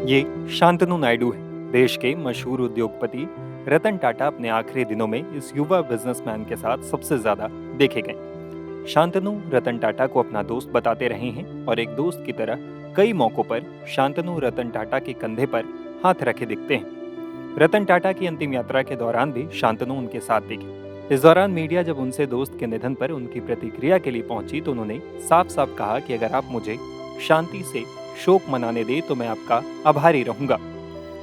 ये शांतनु नायडू है। देश के मशहूर उद्योगपति रतन टाटा अपने आखिरी दिनों में इस युवा बिजनेसमैन के साथ सबसे ज्यादा देखे गए। शांतनु रतन टाटा को अपना दोस्त बताते रहे हैं और एक दोस्त की तरह कई मौकों पर शांतनु रतन टाटा के कंधे पर हाथ रखे दिखते हैं। रतन टाटा की अंतिम यात्रा के दौरान भी शांतनु उनके साथ दिखे। इस दौरान मीडिया जब उनसे दोस्त के निधन पर उनकी प्रतिक्रिया के लिए पहुंची तो उन्होंने साफ साफ कहा कि अगर आप मुझे शांति से शोक मनाने दे तो मैं आपका आभारी रहूंगा।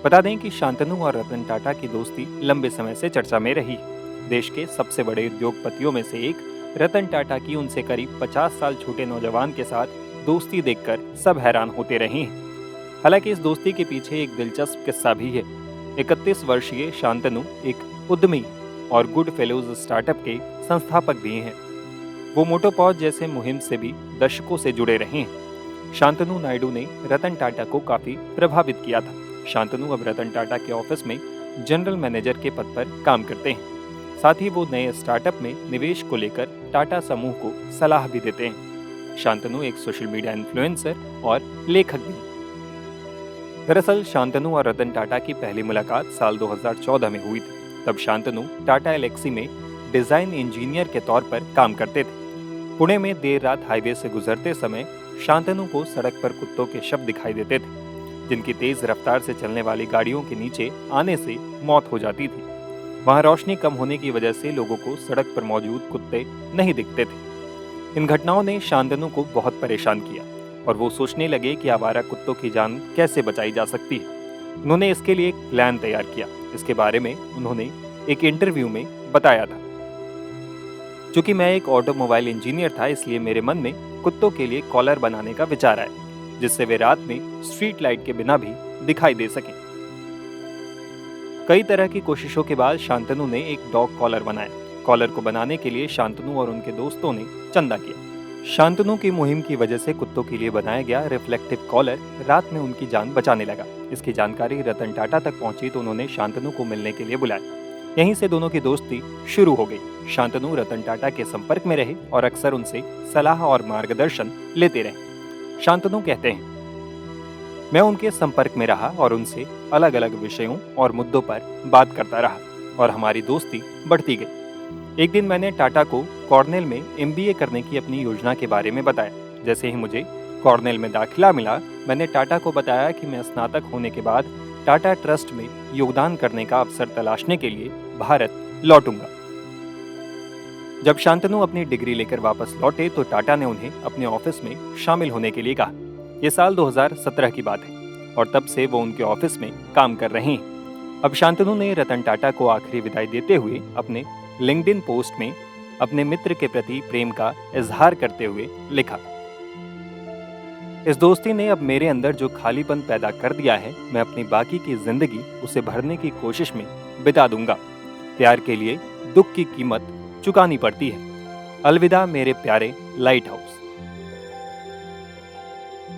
बता दें कि शांतनु और रतन टाटा की दोस्ती लंबे समय से चर्चा में रही। देश के सबसे बड़े उद्योगपतियों में से एक रतन टाटा की उनसे करीब 50 साल छोटे नौजवान के साथ दोस्ती देखकर सब हैरान होते रहे हैं। हालांकि इस दोस्ती के पीछे एक दिलचस्प किस्सा भी है। 31 वर्षीय शांतनु एक उद्यमी और गुड फेलोज स्टार्टअप के संस्थापक भी हैं। वो मोटोपॉज जैसे मुहिम से भी दशकों से जुड़े रहे हैं। शांतनु नायडू ने रतन टाटा को काफी प्रभावित किया था। शांतनु अब रतन टाटा के ऑफिस में जनरल मैनेजर के पद पर काम करते हैं। साथ ही वो नए स्टार्टअप में निवेश को लेकर टाटा समूह को सलाह भी देते हैं। शांतनु एक सोशल मीडिया इन्फ्लुएंसर और लेखक भी हैं। दरअसल शांतनु और रतन टाटा की पहली मुलाकात साल 2014 में हुई थी। तब शांतनु टाटा एलेक्सी में डिजाइन इंजीनियर के तौर पर काम करते थे। पुणे में देर रात हाईवे से गुजरते समय शांतनु को सड़क पर कुत्तों के शव दिखाई देते थे, जिनकी तेज रफ्तार से चलने वाली गाड़ियों के नीचे आने से मौत हो जाती थी। वहां रोशनी कम होने की वजह से लोगों को सड़क पर मौजूद कुत्ते नहीं दिखते थे। इन घटनाओं ने शांतनु को बहुत परेशान किया और वो सोचने लगे कि आवारा कुत्तों की जान कैसे बचाई जा सकती है। उन्होंने इसके लिए एक प्लान तैयार किया। इसके बारे में उन्होंने एक इंटरव्यू में बताया था, चूंकि मैं एक ऑटोमोबाइल इंजीनियर था इसलिए मेरे मन में कुत्तों के लिए कॉलर बनाने का विचार आया, जिससे वे रात में स्ट्रीट लाइट के बिना भी दिखाई दे सकें। कई तरह की कोशिशों के बाद शांतनु ने एक डॉग कॉलर बनाया। कॉलर को बनाने के लिए शांतनु और उनके दोस्तों ने चंदा किया। शांतनु की मुहिम की वजह से कुत्तों के लिए बनाया गया रिफ्लेक्टिव कॉलर रात में उनकी जान बचाने लगा। इसकी जानकारी रतन टाटा तक पहुंची तो उन्होंने शांतनु को मिलने के लिए बुलाया। यहीं से दोनों की दोस्ती शुरू हो गई। शांतनु रतन टाटा के संपर्क में रहे और अक्सर उनसे सलाह और मार्गदर्शन लेते रहे। शांतनु कहते हैं, मैं उनके संपर्क में रहा और उनसे अलग अलग विषयों और मुद्दों पर बात करता रहा और हमारी दोस्ती बढ़ती गई। एक दिन मैंने टाटा को कॉर्नेल में MBA करने की अपनी योजना के बारे में बताया। जैसे ही मुझे कॉर्नेल में दाखिला मिला, मैंने टाटा को बताया कि मैं स्नातक होने के बाद टाटा ट्रस्ट में योगदान करने का अवसर तलाशने के लिए भारत लौटूंगा। जब शांतनु अपनी डिग्री लेकर वापस लौटे तो टाटा ने उन्हें अपने ऑफिस में शामिल होने के लिए कहा। ये साल 2017 की बात है और तब से वो उनके ऑफिस में काम कर रहे हैं। अब शांतनु ने रतन टाटा को आखिरी विदाई देते हुए अपने लिंक्डइन पोस्ट में अपने मित्र के प्रति प्रेम का इजहार करते हुए लिखा, इस दोस्ती ने अब मेरे अंदर जो खालीपन पैदा कर दिया है, मैं अपनी बाकी की जिंदगी उसे भरने की कोशिश में बिता दूंगा। प्यार के लिए दुख की कीमत चुकानी पड़ती है। अलविदा मेरे प्यारे लाइट हाउस।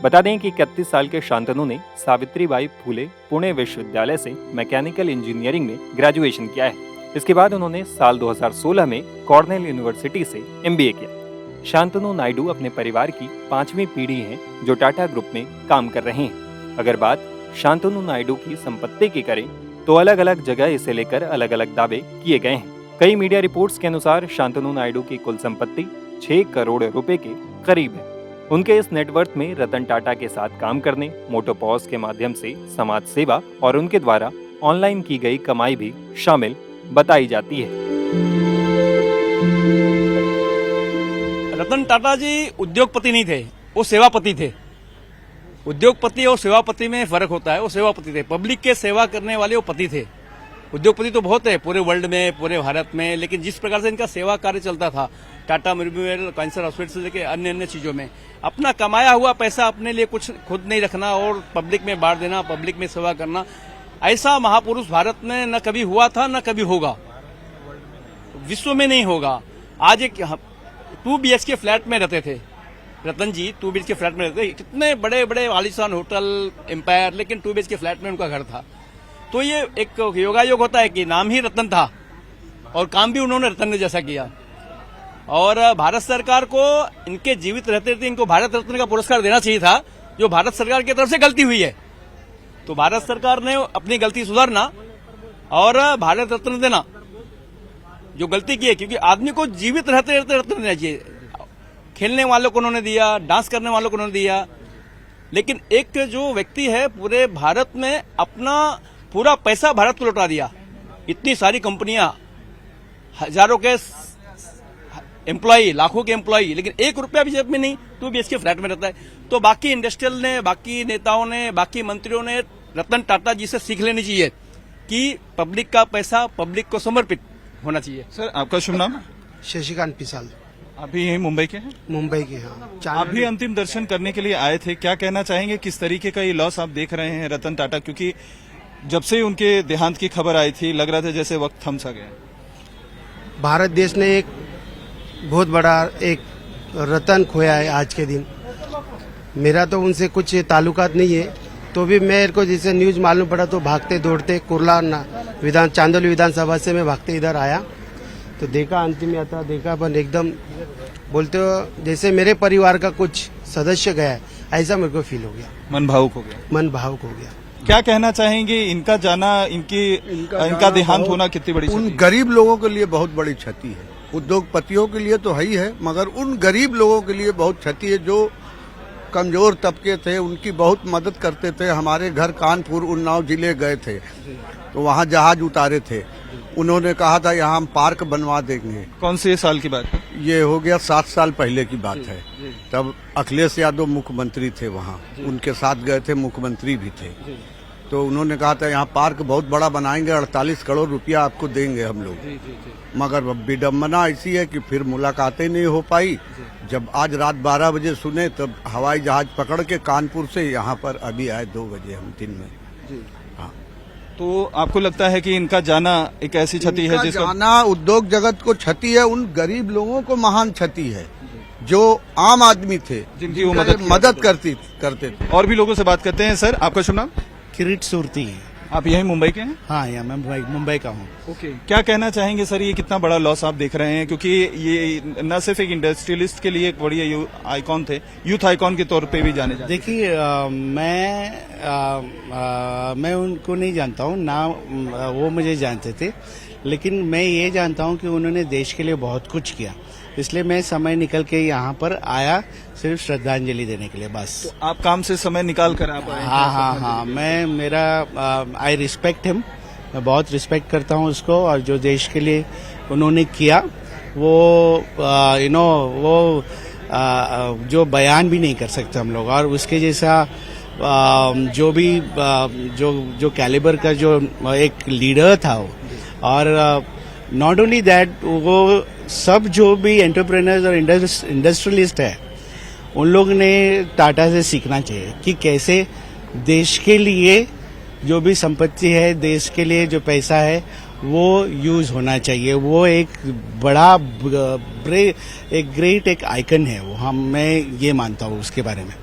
बता दें कि 31 साल के शांतनु ने सावित्रीबाई फूले पुणे विश्वविद्यालय से मैकेनिकल इंजीनियरिंग में ग्रेजुएशन किया है। इसके बाद उन्होंने साल 2016 में कॉर्नेल यूनिवर्सिटी से MBA किया। शांतनु नायडू अपने परिवार की 5वीं पीढ़ी हैं जो टाटा ग्रुप में काम कर रहे हैं। अगर बात शांतनु नायडू की संपत्ति की करें तो अलग अलग जगह इसे लेकर अलग अलग दावे किए गए हैं। कई मीडिया रिपोर्ट्स के अनुसार शांतनु नायडू की कुल संपत्ति 6 करोड़ रुपए के करीब है। उनके इस नेटवर्थ में रतन टाटा के साथ काम करने, मोटोपॉज के माध्यम से समाज सेवा और उनके द्वारा ऑनलाइन की गई कमाई भी शामिल बताई जाती है। रतन टाटा जी उद्योगपति नहीं थे, वो सेवापति थे। उद्योगपति और सेवापति में फर्क होता है। वो सेवापति थे, पब्लिक के सेवा करने वाले वो पति थे। उद्योगपति तो बहुत है पूरे वर्ल्ड में, पूरे भारत में, लेकिन जिस प्रकार से इनका सेवा कार्य चलता था, टाटा मेमोरियल कैंसर हॉस्पिटल से लेकर अन्य अन्य चीजों में, अपना कमाया हुआ पैसा अपने लिए कुछ खुद नहीं रखना और पब्लिक में बांट देना, पब्लिक में सेवा करना, ऐसा महापुरुष भारत में न कभी हुआ था न कभी होगा, विश्व में नहीं होगा। आज एक 2 BHK फ्लैट में रहते थे रतन जी, 2 BHK फ्लैट में रहते थे। कितने बड़े बड़े आलीशान होटल, एम्पायर, लेकिन 2 BHK फ्लैट में उनका घर था। तो ये एक योगायोग होता है कि नाम ही रतन था और काम भी उन्होंने रतन ने जैसा किया। और भारत सरकार को इनके जीवित रहते थे इनको भारत रत्न का पुरस्कार देना चाहिए था, जो भारत सरकार की तरफ से गलती हुई है। तो भारत सरकार ने अपनी गलती सुधारना और भारत रत्न देना, जो गलती की है, क्योंकि आदमी को जीवित रहते रहते रत्न देना चाहिए। खेलने वालों को उन्होंने दिया, डांस करने वालों को उन्होंने दिया, लेकिन एक जो व्यक्ति है पूरे भारत में अपना पूरा पैसा भारत को लौटा दिया। इतनी सारी कंपनियां, हजारों के एम्प्लॉई, लाखों के एम्प्लॉई, लेकिन 1 रुपया भी जेब में नहीं, तो भी इसके फ्लैट में रहता है। तो बाकी इंडस्ट्रियल ने, बाकी नेताओं ने, बाकी मंत्रियों ने रतन टाटा जी से सीख लेनी चाहिए कि पब्लिक का पैसा पब्लिक को समर्पित होना चाहिए। सर, आपका शुभ नाम? शशिकांत पिसाल, अभी यही मुंबई के हैं? मुंबई के। हाँ, आप भी अंतिम दर्शन करने के लिए आए थे, क्या कहना चाहेंगे, किस तरीके का ये लॉस आप देख रहे हैं रतन टाटा? क्योंकि जब से उनके देहांत की खबर आई थी, लग रहा था जैसे वक्त थम सा गया। भारत देश ने एक बहुत बड़ा एक रतन खोया है आज के दिन। मेरा तो उनसे कुछ ताल्लुकात नहीं है, तो भी मेरे को जैसे न्यूज मालूम पड़ा तो भागते दौड़ते कुर्ला चांदोली विधानसभा से मैं भागते इधर आया, तो देखा अंतिम यात्रा देखा, पर एकदम बोलते हो जैसे मेरे परिवार का कुछ सदस्य गया है, ऐसा मेरे को फील हो गया। मन भावुक हो गया। मन भावुक हो गया। क्या कहना चाहेंगे, इनका जाना, इनका देहांत होना कितनी बड़ी उन क्षति? गरीब लोगों के लिए बहुत बड़ी क्षति है। उद्योगपतियों के लिए तो है ही है, मगर उन गरीब लोगों के लिए बहुत क्षति है जो कमजोर तबके थे, उनकी बहुत मदद करते थे। हमारे घर कानपुर उन्नाव जिले गए थे, तो वहाँ जहाज उतारे थे। उन्होंने कहा था यहाँ हम पार्क बनवा देंगे। कौन से साल की बात है? ये हो गया 7 साल पहले की बात है। तब अखिलेश यादव मुख्यमंत्री थे, वहाँ उनके साथ गए थे, मुख्यमंत्री भी थे। तो उन्होंने कहा था यहाँ पार्क बहुत बड़ा बनाएंगे, 48 करोड़ रुपया आपको देंगे हम लोग। मगर विडम्बना ऐसी है कि फिर मुलाकातें नहीं हो पाई। जब आज रात 12 बजे सुने, तब हवाई जहाज पकड़ के कानपुर से यहाँ पर अभी आए 2 बजे हम दिन में। हाँ, तो आपको लगता है कि इनका जाना एक ऐसी क्षति है इनका जिसको जाना उद्योग जगत को क्षति है, उन गरीब लोगों को महान क्षति है जो आम आदमी थे, जिनकी वो मदद करते थे। और भी लोगों से बात करते हैं। सर, आपका शुभ नाम? किरीट सुरती। आप यही मुंबई के हैं? हाँ, यहाँ मैं मुंबई का हूँ। ओके, क्या कहना चाहेंगे सर, ये कितना बड़ा लॉस आप देख रहे हैं? क्योंकि ये न सिर्फ एक इंडस्ट्रियलिस्ट के लिए एक बड़ी आइकॉन थे, यूथ आइकॉन के तौर पे भी जाने जाते। देखिए, मैं उनको नहीं जानता हूँ ना, वो मुझे जानते थे, लेकिन मैं ये जानता हूँ कि उन्होंने देश के लिए बहुत कुछ किया, इसलिए मैं समय निकल के यहाँ पर आया सिर्फ श्रद्धांजलि देने के लिए, बस। तो आप काम से समय निकाल कर आप आए हैं? हाँ, मैं आई रिस्पेक्ट हिम, मैं बहुत रिस्पेक्ट करता हूँ उसको, और जो देश के लिए उन्होंने किया वो वो जो बयान भी नहीं कर सकते हम लोग। और उसके जैसा जो भी जो कैलिबर का जो एक लीडर था वो, और नॉट ओनली दैट, वो सब जो भी एंटरप्रेन्योर्स और इंडस्ट्रियलिस्ट है, उन लोग ने टाटा से सीखना चाहिए कि कैसे देश के लिए जो भी संपत्ति है, देश के लिए जो पैसा है, वो यूज होना चाहिए। वो एक बड़ा एक ग्रेट एक आइकन है वो, मैं ये मानता हूँ उसके बारे में।